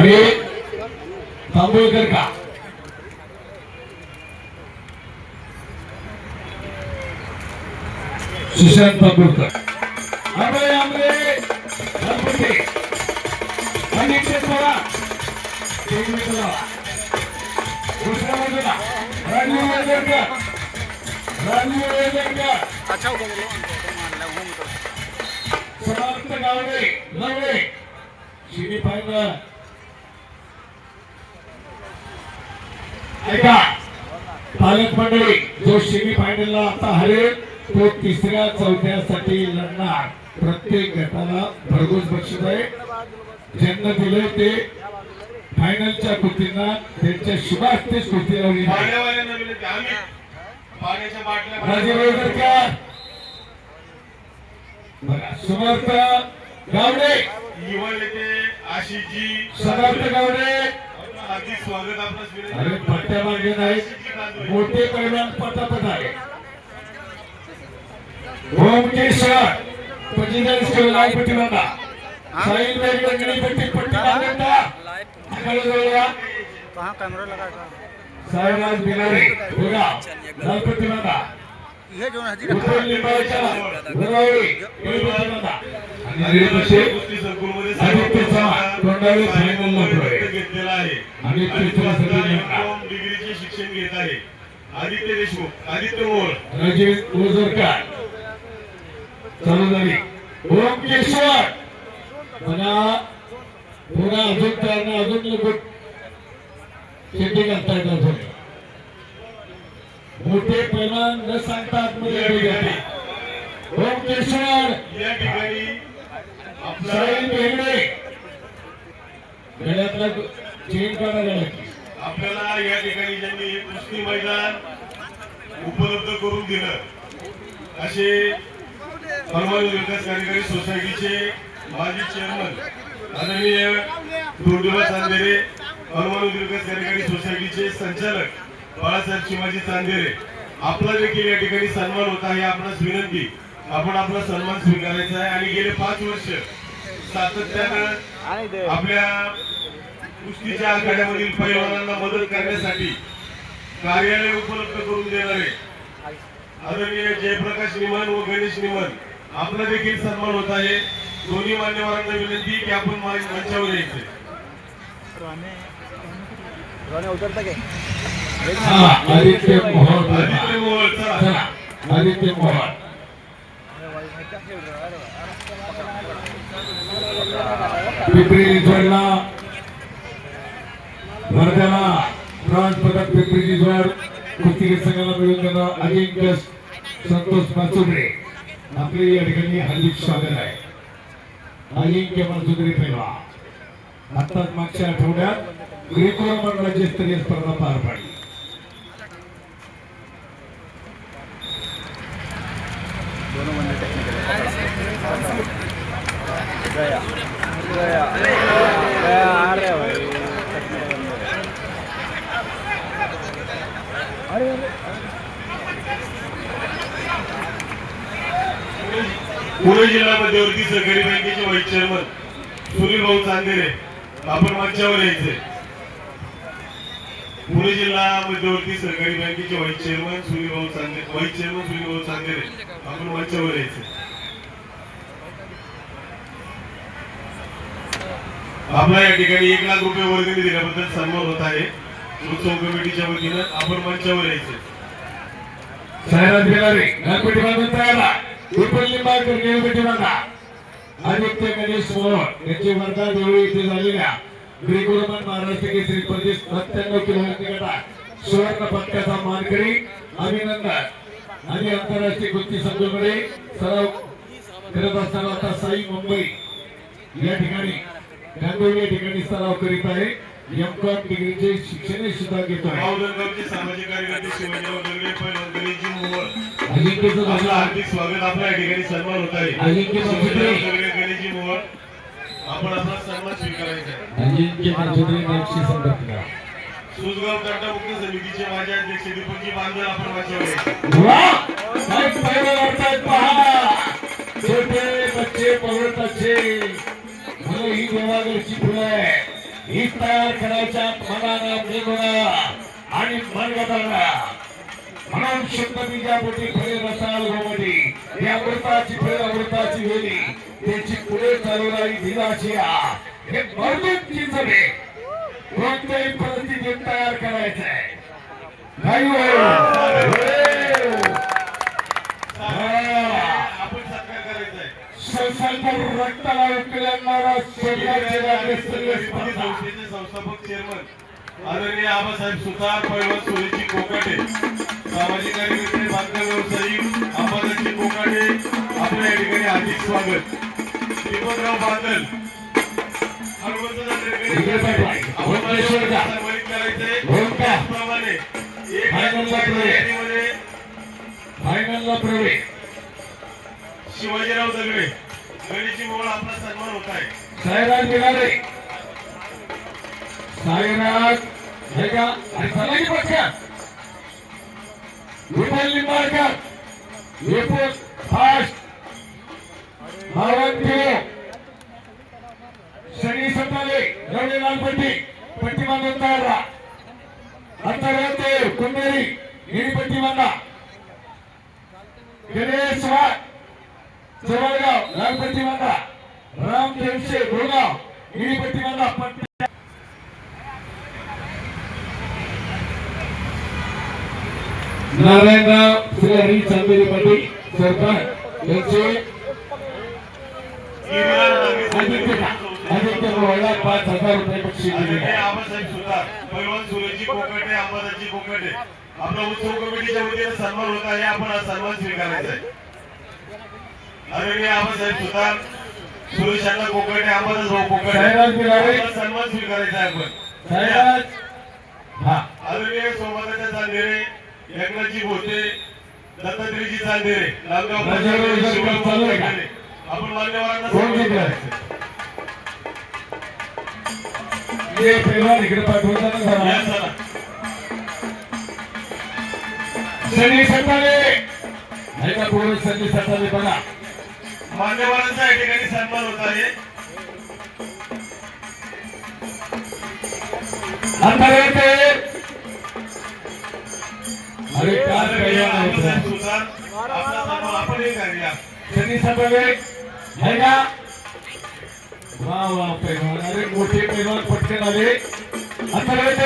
आणि तांबोळकर का सुशांत तांबोळकर आंबे आंबे गणपती आणि सोळा दुसऱ्या बाजूला राजू वेलकर समर्थ गावडे नवडे शिडी फायनल ऐका पालक मंडळी जो सेमी फायनलला आता हरेल तो तिसऱ्या चौथ्यासाठी लढणार प्रत्येक गटाला भरघोस बक्षीस आहे ज्यांना दिले ते फायनलच्या कुस्तींना त्यांच्या शुभास्तेच कुस्ती लावली समर्थ गावडे आशिषजी समर्थ गावडे हार्दिक स्वागत आपलं अरे पट्ट्या मागे नाहीत मोठे पैलवान पटापट आहे ओमकेश्वर पजिंदर स्टेला पट्टीवाला साईन वेगवेगळी पट्टी मागता आकडे जोडूया कहां कैमरा लगा था साईराज बिलारी होगा लाल पट्टीवाला ये जो है उत्पल लिंबाळचा गुरावळी पट्टीवाला आणि रेडचे आदित्य चव्हाण तोंडावे फायनल लढतोय घेतलेला आहे आणि तिसऱ्यासाठी डिग्रीचे शिक्षण घेत आहे आदित्य देशमुख आदित्य मोर राजीव ओझरकर चालू झाली ओमकेश्वर मला पुन्हा अजून त्यांना अजून लोक शेती करता येत अजून मोठे पैलवान न सांगता आतमध्ये ओमकेश्वर या ठिकाणी साईन बेगडे गळ्यातला चेन काढा गळ्याची आपल्याला या ठिकाणी ज्यांनी हे कुस्ती मैदान उपलब्ध करून दिलं असे हनुमान विकास कार्यकारी सोसायटीचे माजी चेअरमन आदरणीय धोंडोबा चांदेरे हनुमान विकास कार्यकारी सोसायटीचे संचालक बाळासाहेब शिवाजी चांदेरे आपला देखील या ठिकाणी सन्मान होता आहे आपणास विनंती आपण आपला सन्मान स्वीकारायचा आहे आणि गेले 5 वर्ष सातत्यानं आपल्या कुस्तीच्या आखाड्यामधील पैलवानांना मदत करण्यासाठी कार्यालय उपलब्ध करून देणारे आदरणीय जयप्रकाश निमन व गणेश निमन आपला देखील सन्मान होत आहे दोन्ही मान्यवरांना विनंती की आपण मंचावर यायचे उतरता के आदित्य मोहन आदित्य मोहोळ चला आदित्य मोहन पिंपरी जोडला वर्ध्याला ब्रॉन्झ पदक पिंपरी जोड कुस्तीगीर संघाला मिळून देणं अजिंक्य संतोष माचुद्रे आपले या ठिकाणी हार्दिक स्वागत आहे अजिंक्य माचुद्रे पैलवान आताच मागच्या आठवड्यात ग्रेको रोमन राज्यस्तरीय स्पर्धा पार पाडली दोनों बंदे टेक्निकल गया गया गया आ रहे भाई अरे पुणे जिल्हा मध्यवर्ती सहकारी बँकेचे व्हाईस चेअरमन सुनील भाऊ चांदेरे आपण मंचावर यायचे पुणे जिल्हा मध्यवर्ती सहकारी बँकेचे व्हाईस चेअरमन सुनील भाऊ चांदेरे व्हाईस चेअरमन सुनील भाऊ चांदेरे आपण मंचावर यायचे आपला या ठिकाणी 1 लाख रुपये वर्गणी दिल्याबद्दल सन्मान होत आहे उत्सव कमिटीच्या वतीनं आपण मंचावर यायचे सायराज बिलारी गणपती बांधून तयार उत्पल लिंबाळकर गणपती बांधा आदित्य गणेश मोहोळ यांची वर्धा देवळी येथे झालेल्या ग्रेको रोमन महाराष्ट्र केसरी स्पर्धेत 97 किलो गटात सुवर्ण पदकाचा मानकरी अभिनंदन आणि आंतरराष्ट्रीय कुस्ती संघामध्ये सराव करत असताना आता साई मुंबई या ठिकाणी गांधीवी या ठिकाणी सराव करीत आहे एम.कॉम डिग्रीचे शिक्षण सुद्धा घेतो आहे माऊदरगावचे सामाजिक कार्यकर्ते शिवाजीराव दर्गे पैलवान गणेशजी मोहोळ अजिंक्यचं आपलं झालं हार्दिक स्वागत आपल्या या ठिकाणी सन्मान होत आहे अजिंक्य माचुद्रे गणेशजी मोहोळ आपण आपला सन्मान स्वीकारायचा आहे अजिंक्य माचुद्रे यांची संपर्क करा सुजगाव टाटा मुक्त समितीचे माजी अध्यक्ष दीपकजी बांधल आपण माझ्यावर वाह काय पैलवान लढतायत पहा छोटे बच्चे बहुत अच्छे भले ही देवाघरची फुलं आहे ही तयार करायच्या मनानं निघून आणि मनगटाला म्हणून शुद्धबीजा पोटी फळे रसाळ गोमटी ही अमृताची फळे अमृताची वेली त्याची पुढे चालवणारी दिलाची हे मर्दूक चिंचणे कोणत्याही परिस्थितीत तयार करायचंय काही आपण सत्कार करायचा आहे. संसार रक्ताला उकळणारा संस्थेचे संस्थापक चेअरमन आदरणीय आबासाहेब सुतार पैलवान सोनेची कोकाटे सामाजिक कार्यकर्ते बांधकाम व्यावसायिक अंबादासजी कोकाटे आपल्या या ठिकाणी हार्दिक स्वागत. दीपकराव बांदल हनुमंत सन्मानित करायचंय. त्याचप्रमाणे एक यादीमध्ये फायनलला प्रवेश शिवाजीराव दगडे गणेशजी मोहोळ आपला सन्मान होत आहे. साईराज बिलारे साईराज हे का आणि सलागी पटका विठ्ठल निंबाळकर विपुल फास्ट भावंत शनी सताले रवळे लालपट्टी पट्टी बांधून तयार राहा. अंतर्गत कुंभेरी हिरी पट्टी बांधा. गणेश वाघ जवळगाव लालपट्टी बांधा. राम देवशे गुळगाव हिरी पट्टी बांधा. पट्टी नारायणराव श्री हरी चांदेरी पाटील सरकार यांचे आदित्य मोहळला 5,000 रुपये बक्षीस दिले. आबासाहेब सुतार पैलवान सुरेशजी कोकाटे अंबादासजी कोकाटे आपला उत्सव कमिटीच्या वतीने सन्मान होत आहे. आपण हा सन्मान स्वीकारायचा आहे. आदरणीय आबासाहेब सुतार सुरेश अण्णा कोकाटे अंबादास भाऊ कोकाटे साईराज बिलारे आपला सन्मान स्वीकारायचा आहे. आपण साईराज हा आदरणीय सोमनाथ चांदेरे एकनाथजी भोते दत्तात्रेयजी चांदेरे लालगाव आपण मान्यवरांना सन्मान करायचं. ये पैलवान इकडे पाठवताना झाला. या चला. शनी सताले नाही का पूर्ण शनी सताले बघा मान्यवरांचा या ठिकाणी सन्मान होत आहे. अंतर्गत अरे काय पैलवान आबासाहेब होता सुतार आपला सन्मान आपणही करूया. शनी सताले आहे का वा वा पैलवान अरे मोठे पैलवान पटकन आले. अंतर्गत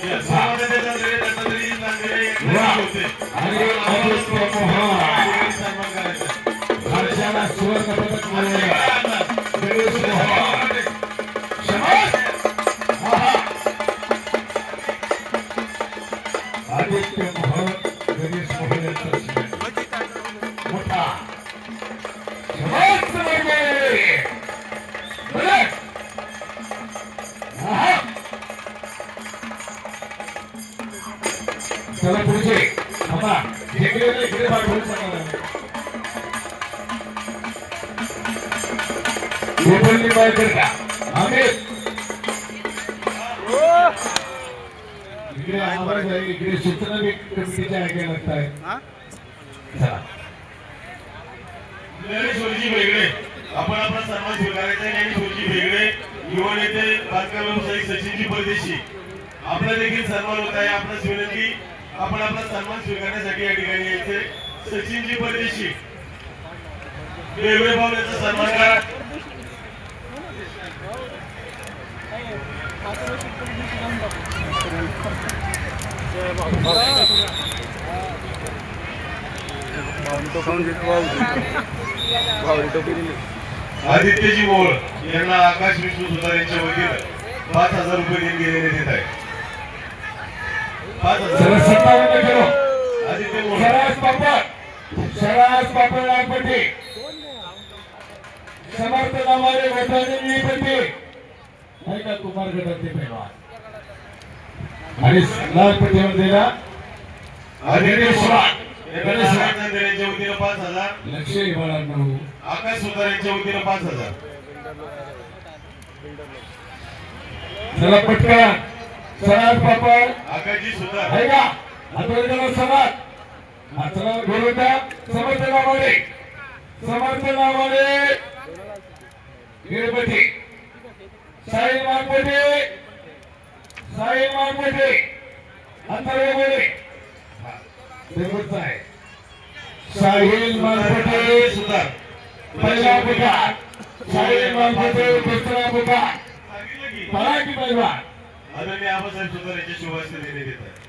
या सोमनाथ चांदेरे दत्तात्रेयजी चांदेरे एकनाथजी भोते आणि आदित्य मोहन सन्मान करायचा. वर्षाला सुवर्ण पदक मिळवले गणेश मोहन शबाश. आदित्य मोहन गणेश मोहन यांचा शिवाय मोठा शबाश समोर बोले. चला पुढचे थांबा इकडे पाठवून सांगा. गोपल्ली बायकर का अमित इकडे आवाज आहे. इकडे सूचना कमिटीच्या ऐकायला लागत आहे. हाँ चला ज्ञानेश्वरजी वेगळे आपण आपला सन्मान स्वीकारायचा आहे. ज्ञानेश्वरजी वेगळे युवा नेते बांधकाम व्यावसायिक सचिनजी परदेशी आपला देखील सन्मान होत आहे. आपणास विनंती आपण आपला सन्मान स्वीकारण्यासाठी या ठिकाणी यायचे. सचिनजी परदेशी वेगळे पाहुण्याचा सन्मान करा. आदित्यजी मोहोळ यांना आकाश विष्णू सुतार यांच्या वतीनं 5,000 रुपये देणगी देण्यात येत आहे. 5,000. चला 57 किलो आदित्य मोहोळ शराज पापड लालपट्टी समर्थ नावाने वैधानिक पट्टी नाही का कुमार गटाचे पैलवान आणि लालपट्टीवर दिला आदित्य मोहोळ गणेश यांच्या वतीनं 5,000. लक्ष बाळांनो आकाश सुतार यांच्या वतीनं 5,000. चला पटकन शराज पापड आकाशजी सुतार आहे का आता समाज चला बोलू द्या. समर्थ नावाने गिरपती साई मानपती साहिल मानपटे अंतर्गत आहे साहिल मानपटे सुधार पहिला पुकार साहिल मानपटे दुसरा पुकार सांगितलं की पराठी पैलवान आदरणीय आबासाहेब सुतार यांच्या शुभास्ते देण्यात येत आहे.